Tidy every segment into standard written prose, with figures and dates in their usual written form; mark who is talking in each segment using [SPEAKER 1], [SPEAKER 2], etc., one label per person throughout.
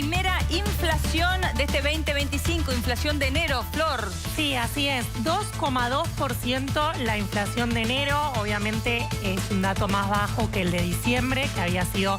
[SPEAKER 1] primera inflación de este 2025, inflación de enero, Flor.
[SPEAKER 2] Sí, así es, 2,2% la inflación de enero. Obviamente es un dato más bajo que el de diciembre, que había sido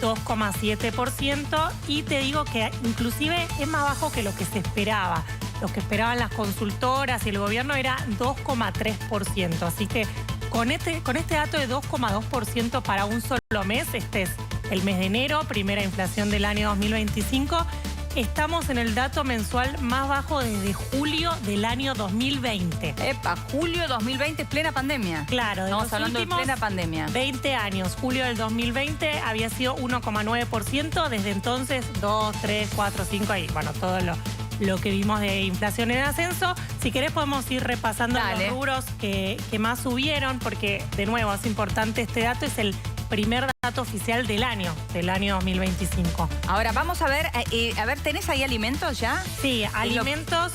[SPEAKER 2] 2,7%. Y te digo que inclusive es más bajo que lo que se esperaba. Lo que esperaban las consultoras y el gobierno era 2,3%. Así que con este dato de 2,2% para un solo mes, este es el mes de enero, primera inflación del año 2025, estamos en el dato mensual más bajo desde julio del año 2020.
[SPEAKER 1] Epa, julio 2020, plena pandemia.
[SPEAKER 2] Claro,
[SPEAKER 1] estamos hablando de plena pandemia.
[SPEAKER 2] 20 años, julio del 2020 había sido 1,9%, desde entonces 2, 3, 4, 5, ahí, bueno, todo lo que vimos de inflación en ascenso. Si querés podemos ir repasando los rubros que más subieron, porque de nuevo es importante este dato, es el primer dato oficial del año 2025.
[SPEAKER 1] Ahora vamos a ver, ¿tenés ahí alimentos ya?
[SPEAKER 2] Sí, alimentos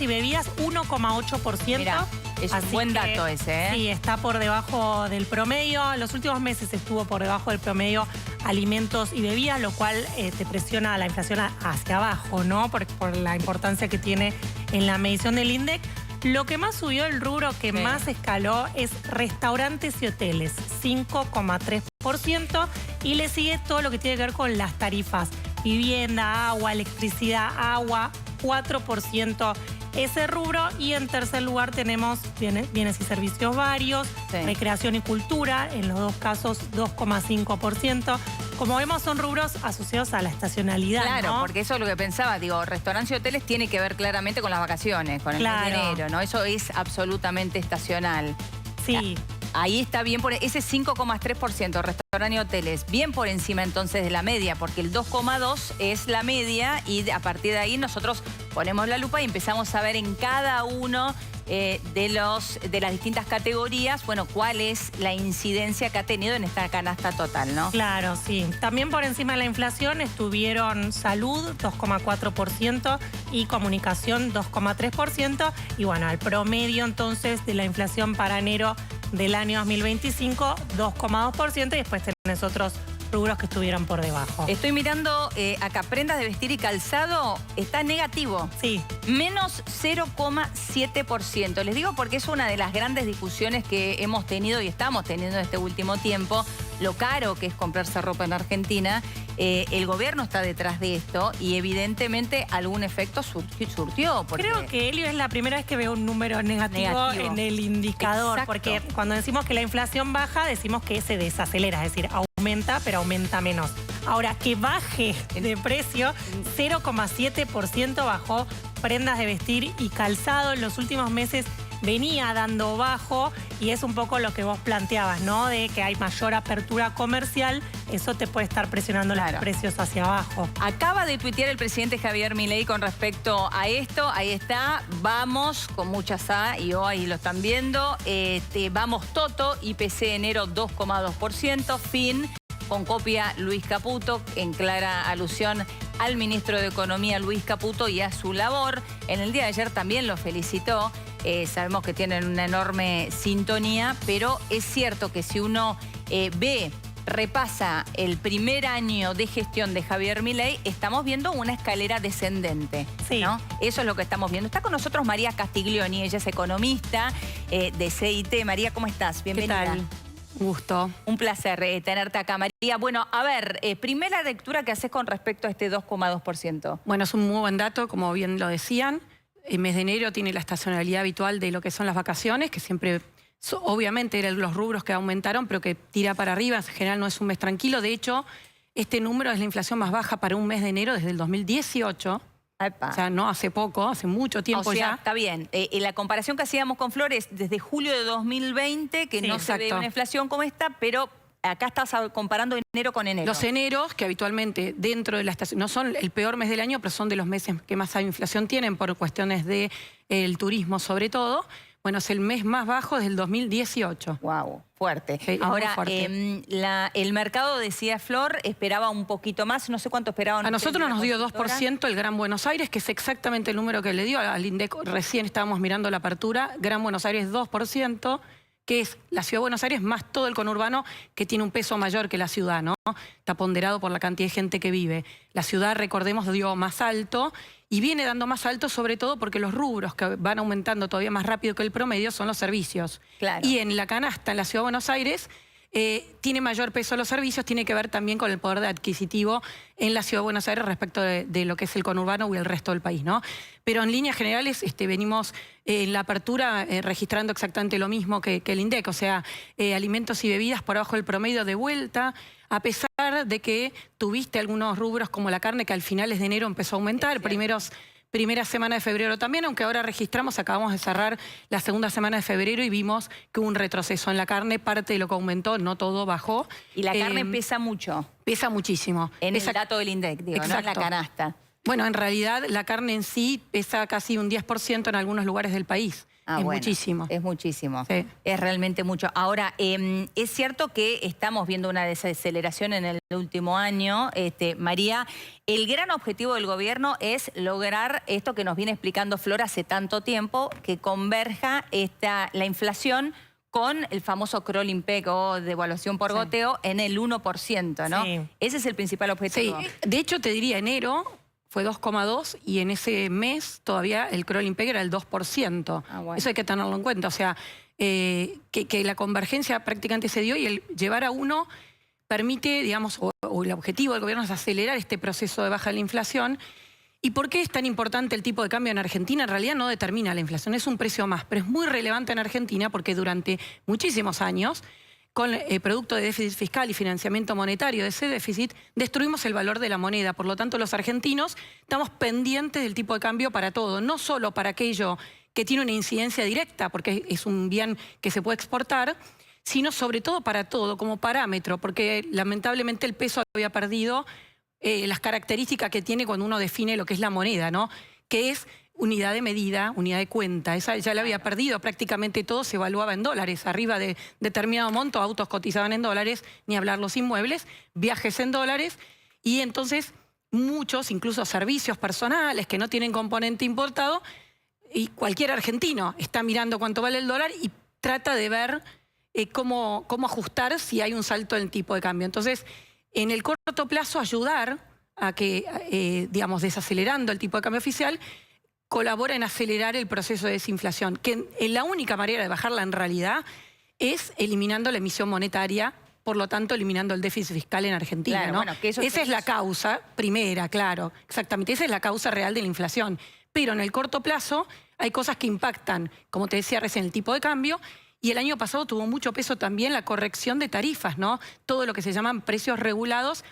[SPEAKER 2] y bebidas 1,8%.
[SPEAKER 1] Mirá, es un buen dato ese, ¿eh?
[SPEAKER 2] Sí, está por debajo del promedio. En los últimos meses estuvo por debajo del promedio alimentos y bebidas, lo cual te presiona la inflación hacia abajo, ¿no? Por la importancia que tiene en la medición del INDEC. Lo que más subió, el rubro que más escaló, es restaurantes y hoteles, 5,3%. Y le sigue todo lo que tiene que ver con las tarifas. Vivienda, agua, electricidad, agua, 4% ese rubro. Y en tercer lugar tenemos bienes y servicios varios, recreación y cultura, en los dos casos 2,5%. Como vemos, son rubros asociados a la estacionalidad,
[SPEAKER 1] claro,
[SPEAKER 2] ¿no?
[SPEAKER 1] Porque eso es lo que pensaba, digo, restaurantes y hoteles tiene que ver claramente con las vacaciones, con el mes de enero, ¿no? Eso es absolutamente estacional.
[SPEAKER 2] Sí.
[SPEAKER 1] Ahí está bien por ese 5,3%, restaurantes y hoteles, bien por encima entonces de la media, porque el 2,2% es la media y a partir de ahí nosotros ponemos la lupa y empezamos a ver en cada uno de las distintas categorías, bueno, cuál es la incidencia que ha tenido en esta canasta total, ¿no?
[SPEAKER 2] Claro, sí. También por encima de la inflación estuvieron salud, 2,4%, y comunicación, 2,3%. Y bueno, el promedio entonces de la inflación para enero del año 2025, 2,2%, y después tenés otros rubros que estuvieron por debajo.
[SPEAKER 1] Estoy mirando acá, prendas de vestir y calzado, está negativo.
[SPEAKER 2] Sí.
[SPEAKER 1] Menos 0,7%. Les digo porque es una de las grandes discusiones que hemos tenido y estamos teniendo en este último tiempo. Lo caro que es comprarse ropa en Argentina. El gobierno está detrás de esto y evidentemente algún efecto surtió.
[SPEAKER 2] Creo que, Elio, es la primera vez que veo un número negativo en el indicador. Exacto. Porque cuando decimos que la inflación baja, decimos que se desacelera, es decir, aumenta, pero aumenta menos. Ahora, que baje de precio, 0,7% bajó prendas de vestir y calzado. En los últimos meses venía dando bajo, y es un poco lo que vos planteabas, ¿no? De que hay mayor apertura comercial, eso te puede estar presionando los precios hacia abajo.
[SPEAKER 1] Acaba de tuitear el presidente Javier Milei con respecto a esto. Ahí está, vamos, con muchas A y O, ahí lo están viendo. Vamos Toto, IPC enero 2,2%, fin, con copia Luis Caputo, en clara alusión al ministro de Economía Luis Caputo y a su labor. En el día de ayer también lo felicitó. Sabemos que tienen una enorme sintonía, pero es cierto que si uno repasa el primer año de gestión de Javier Milei, estamos viendo una escalera descendente, ¿no? Eso es lo que estamos viendo. Está con nosotros María Castiglioni, ella es economista de CIT. María, ¿cómo estás? Bienvenida.
[SPEAKER 3] ¿Qué tal? Gusto.
[SPEAKER 1] Un placer tenerte acá, María. Bueno, a ver, primera lectura que haces con respecto a este 2,2%.
[SPEAKER 3] Bueno, es un muy buen dato, como bien lo decían. El mes de enero tiene la estacionalidad habitual de lo que son las vacaciones, que siempre, obviamente, eran los rubros que aumentaron, pero que tira para arriba. En general no es un mes tranquilo. De hecho, este número es la inflación más baja para un mes de enero desde el 2018.
[SPEAKER 1] Epa.
[SPEAKER 3] O sea, no hace poco, hace mucho tiempo ya.
[SPEAKER 1] Está bien. La comparación que hacíamos con Flores desde julio de 2020, que no se ve una inflación como esta, pero acá estás comparando enero con enero.
[SPEAKER 3] Los eneros, que habitualmente dentro de la estación, no son el peor mes del año, pero son de los meses que más inflación tienen por cuestiones del turismo sobre todo. Bueno, es el mes más bajo desde el 2018.
[SPEAKER 1] Wow, fuerte.
[SPEAKER 3] Sí,
[SPEAKER 1] ahora,
[SPEAKER 3] fuerte.
[SPEAKER 1] El mercado, decía Flor, esperaba un poquito más. No sé cuánto esperaban.
[SPEAKER 3] A nosotros nos dio 2% el Gran Buenos Aires, que es exactamente el número que le dio al INDEC. Recién estábamos mirando la apertura. Gran Buenos Aires 2%, que es la Ciudad de Buenos Aires más todo el conurbano, que tiene un peso mayor que la ciudad, ¿no? Está ponderado por la cantidad de gente que vive. La ciudad, recordemos, dio más alto y viene dando más alto sobre todo porque los rubros que van aumentando todavía más rápido que el promedio son los servicios.
[SPEAKER 1] Claro.
[SPEAKER 3] Y en la canasta, en la Ciudad de Buenos Aires, tiene mayor peso los servicios, tiene que ver también con el poder adquisitivo en la Ciudad de Buenos Aires respecto de lo que es el conurbano y el resto del país, ¿no? Pero en líneas generales venimos en la apertura registrando exactamente lo mismo que el INDEC, o sea, alimentos y bebidas por abajo del promedio de vuelta, a pesar de que tuviste algunos rubros como la carne que al finales de enero empezó a aumentar, primera semana de febrero también, aunque ahora acabamos de cerrar la segunda semana de febrero y vimos que hubo un retroceso en la carne, parte de lo que aumentó, no todo bajó.
[SPEAKER 1] Y la carne pesa mucho.
[SPEAKER 3] Pesa muchísimo.
[SPEAKER 1] En el dato del INDEC, digo, ¿no? En la canasta.
[SPEAKER 3] Bueno, en realidad la carne en sí pesa casi un 10% en algunos lugares del país. Es bueno, muchísimo.
[SPEAKER 1] Es muchísimo.
[SPEAKER 3] Sí.
[SPEAKER 1] Es realmente mucho. Ahora, es cierto que estamos viendo una desaceleración en el último año. María, el gran objetivo del gobierno es lograr esto que nos viene explicando Flor hace tanto tiempo, que converja la inflación con el famoso crawling peg o devaluación por goteo en el 1%, ¿no? Sí. Ese es el principal objetivo.
[SPEAKER 3] Sí, de hecho te diría enero fue 2,2 y en ese mes todavía el crawling peg era el 2%. Bueno. Eso hay que tenerlo en cuenta. O sea, que la convergencia prácticamente se dio y el llevar a 1 permite, digamos, o el objetivo del gobierno es acelerar este proceso de baja de la inflación. ¿Y por qué es tan importante el tipo de cambio en Argentina? En realidad no determina la inflación, es un precio más, pero es muy relevante en Argentina porque durante muchísimos años, con producto de déficit fiscal y financiamiento monetario de ese déficit, destruimos el valor de la moneda. Por lo tanto, los argentinos estamos pendientes del tipo de cambio para todo, no solo para aquello que tiene una incidencia directa, porque es un bien que se puede exportar, sino sobre todo para todo, como parámetro, porque lamentablemente el peso había perdido las características que tiene cuando uno define lo que es la moneda, ¿no? Que es unidad de medida, unidad de cuenta. Esa ya la había perdido, prácticamente todo se evaluaba en dólares. Arriba de determinado monto, autos cotizaban en dólares, ni hablar los inmuebles, viajes en dólares, y entonces muchos, incluso servicios personales que no tienen componente importado, y cualquier argentino está mirando cuánto vale el dólar y trata de ver cómo ajustar si hay un salto en el tipo de cambio. Entonces, en el corto plazo, ayudar a que, digamos, desacelerando el tipo de cambio oficial, colabora en acelerar el proceso de desinflación, que la única manera de bajarla en realidad es eliminando la emisión monetaria, por lo tanto eliminando el déficit fiscal en Argentina,
[SPEAKER 1] claro,
[SPEAKER 3] ¿no?
[SPEAKER 1] Bueno, que
[SPEAKER 3] esa es la causa primera, claro, exactamente, esa es la causa real de la inflación. Pero en el corto plazo hay cosas que impactan, como te decía recién, el tipo de cambio, y el año pasado tuvo mucho peso también la corrección de tarifas, ¿no? Todo lo que se llaman precios regulados,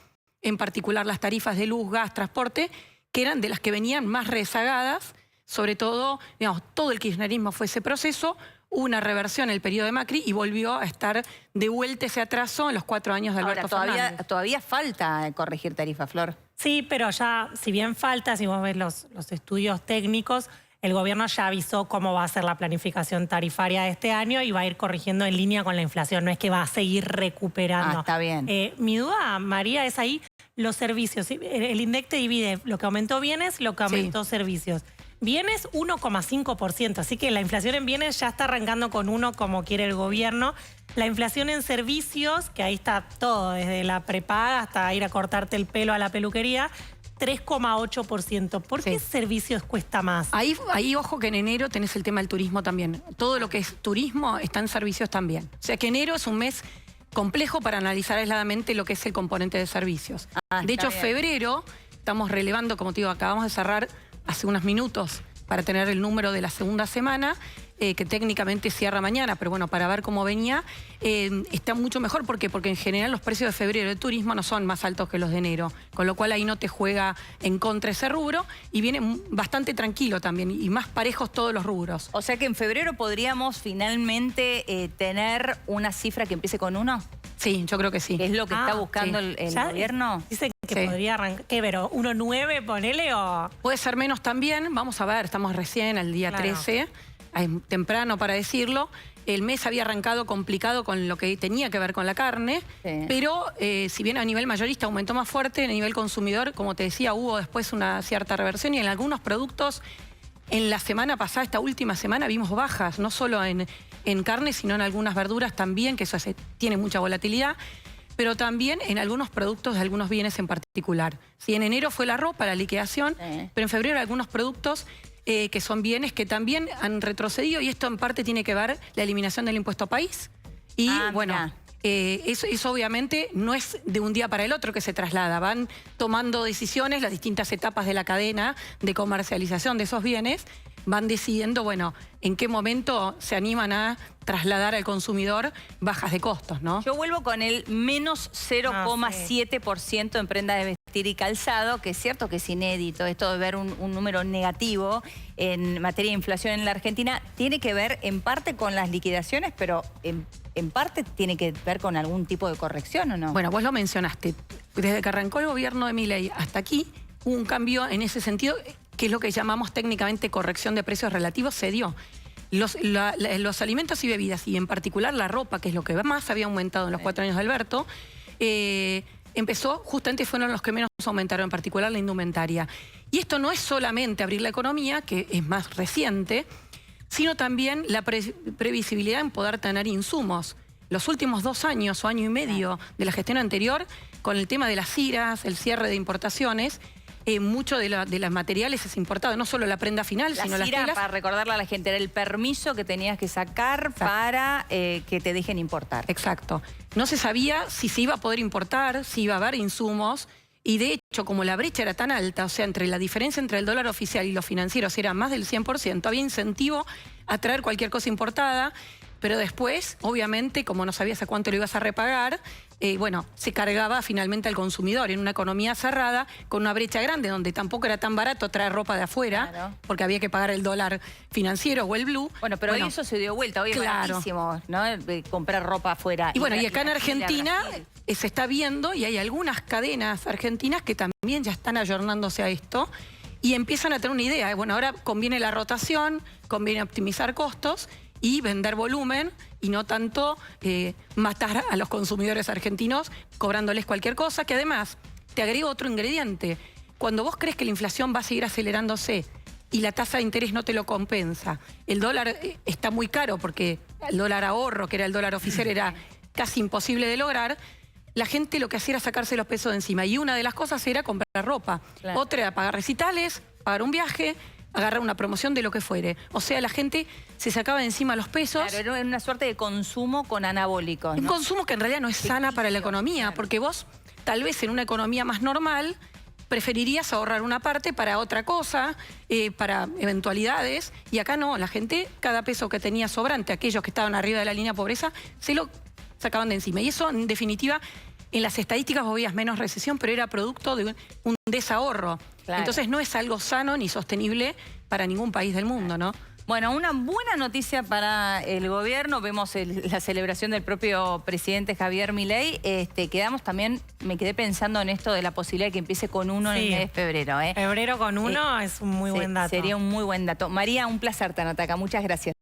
[SPEAKER 3] en particular las tarifas de luz, gas, transporte, que eran de las que venían más rezagadas. Sobre todo, digamos, todo el kirchnerismo fue ese proceso, hubo una reversión en el periodo de Macri y volvió a estar de vuelta ese atraso en los 4 años de Alberto Fernández.
[SPEAKER 1] Todavía falta corregir tarifas, Flor.
[SPEAKER 2] Sí, pero ya, si bien falta, si vos ves los estudios técnicos, el gobierno ya avisó cómo va a ser la planificación tarifaria de este año y va a ir corrigiendo en línea con la inflación, no es que va a seguir recuperando.
[SPEAKER 1] Está bien.
[SPEAKER 2] Mi duda, María, es ahí los servicios. El INDEC te divide lo que aumentó bienes, lo que aumentó servicios. Bienes 1,5%, así que la inflación en bienes ya está arrancando con 1 como quiere el gobierno. La inflación en servicios, que ahí está todo, desde la prepaga hasta ir a cortarte el pelo a la peluquería, 3,8%. ¿Por qué servicios cuesta más?
[SPEAKER 3] Ahí ojo que en enero tenés el tema del turismo también. Todo lo que es turismo está en servicios también. O sea que enero es un mes complejo para analizar aisladamente lo que es el componente de servicios. De hecho, febrero estamos relevando, como te digo, acabamos de cerrar hace unos minutos para tener el número de la segunda semana, que técnicamente cierra mañana, pero bueno, para ver cómo venía, está mucho mejor. ¿Por qué? Porque en general los precios de febrero de turismo no son más altos que los de enero, con lo cual ahí no te juega en contra ese rubro y viene bastante tranquilo también y más parejos todos los rubros.
[SPEAKER 1] O sea que en febrero podríamos finalmente tener una cifra que empiece con 1.
[SPEAKER 3] Sí, yo creo que sí.
[SPEAKER 1] ¿Qué es lo que está buscando el gobierno?
[SPEAKER 2] Dicen que podría arrancar, ¿qué, pero 1,9 ponele o...?
[SPEAKER 3] Puede ser menos también, vamos a ver, estamos recién al día 13, es temprano para decirlo. El mes había arrancado complicado con lo que tenía que ver con la carne, pero si bien a nivel mayorista aumentó más fuerte, a nivel consumidor, como te decía, hubo después una cierta reversión y en algunos productos En la semana pasada, esta última semana, vimos bajas, no solo en carne, sino en algunas verduras también, que eso tiene mucha volatilidad, pero también en algunos productos de algunos bienes en particular. Sí, en enero fue la ropa, la liquidación, pero en febrero algunos productos que son bienes que también han retrocedido, y esto en parte tiene que ver la eliminación del impuesto país. Y bueno, eso obviamente no es de un día para el otro que se traslada. Van tomando decisiones las distintas etapas de la cadena de comercialización de esos bienes, van decidiendo, bueno, en qué momento se animan a trasladar al consumidor bajas de costos, ¿no?
[SPEAKER 1] Yo vuelvo con el menos 0,7% en prenda de vestir y calzado, que es cierto que es inédito esto de ver un número negativo en materia de inflación en la Argentina. Tiene que ver en parte con las liquidaciones, pero en parte tiene que ver con algún tipo de corrección, ¿o no?
[SPEAKER 3] Bueno, vos lo mencionaste. Desde que arrancó el gobierno de Milei hasta aquí, hubo un cambio en ese sentido, que es lo que llamamos técnicamente corrección de precios relativos, se dio. Los alimentos y bebidas, y en particular la ropa, que es lo que más había aumentado en los 4 años de Alberto, empezó, justamente fueron los que menos aumentaron, en particular la indumentaria. Y esto no es solamente abrir la economía, que es más reciente, sino también la previsibilidad en poder tener insumos. Los últimos 2 años o año y medio de la gestión anterior, con el tema de las IRAs, el cierre de importaciones, mucho de los materiales es importado, no solo la prenda final, sino las telas.
[SPEAKER 1] Para recordarle a la gente, era el permiso que tenías que sacar para que te dejen importar.
[SPEAKER 3] Exacto. No se sabía si se iba a poder importar, si iba a haber insumos, y de hecho, como la brecha era tan alta, o sea, entre la diferencia entre el dólar oficial y los financieros era más del 100%, había incentivo a traer cualquier cosa importada, pero después, obviamente, como no sabías a cuánto lo ibas a repagar, bueno, se cargaba finalmente al consumidor en una economía cerrada, con una brecha grande, donde tampoco era tan barato traer ropa de afuera, porque había que pagar el dólar financiero o el blue.
[SPEAKER 1] Bueno, pero hoy eso se dio vuelta, hoy es baratísimo, ¿no? Comprar ropa afuera.
[SPEAKER 3] Y bueno, y acá en Argentina se está viendo, y hay algunas cadenas argentinas que también ya están ayornándose a esto, y empiezan a tener una idea. Bueno, ahora conviene la rotación, conviene optimizar costos y vender volumen, y no tanto matar a los consumidores argentinos cobrándoles cualquier cosa, que además te agrego otro ingrediente. Cuando vos crees que la inflación va a seguir acelerándose y la tasa de interés no te lo compensa, el dólar está muy caro porque el dólar ahorro, que era el dólar oficial, era casi imposible de lograr, la gente lo que hacía era sacarse los pesos de encima, y una de las cosas era comprar ropa, otra era pagar recitales, pagar un viaje, agarrar una promoción de lo que fuere. O sea, la gente se sacaba de encima los pesos.
[SPEAKER 1] Claro, era una suerte de consumo con anabólicos, ¿no?
[SPEAKER 3] Un consumo que en realidad no es sana para la economía, porque vos, tal vez en una economía más normal, preferirías ahorrar una parte para otra cosa, para eventualidades, y acá no, la gente, cada peso que tenía sobrante, aquellos que estaban arriba de la línea de pobreza, se lo sacaban de encima. Y eso, en definitiva, en las estadísticas vos veías menos recesión, pero era producto de un desahorro. Entonces no es algo sano ni sostenible para ningún país del mundo, ¿no?
[SPEAKER 1] Bueno, una buena noticia para el gobierno. Vemos la celebración del propio presidente Javier Milei. Quedamos también, me quedé pensando en esto de la posibilidad de que empiece con 1 en el mes de febrero.
[SPEAKER 2] Febrero con 1 es un muy buen dato.
[SPEAKER 1] Sería un muy buen dato. María, un placer tenerte acá. Muchas gracias.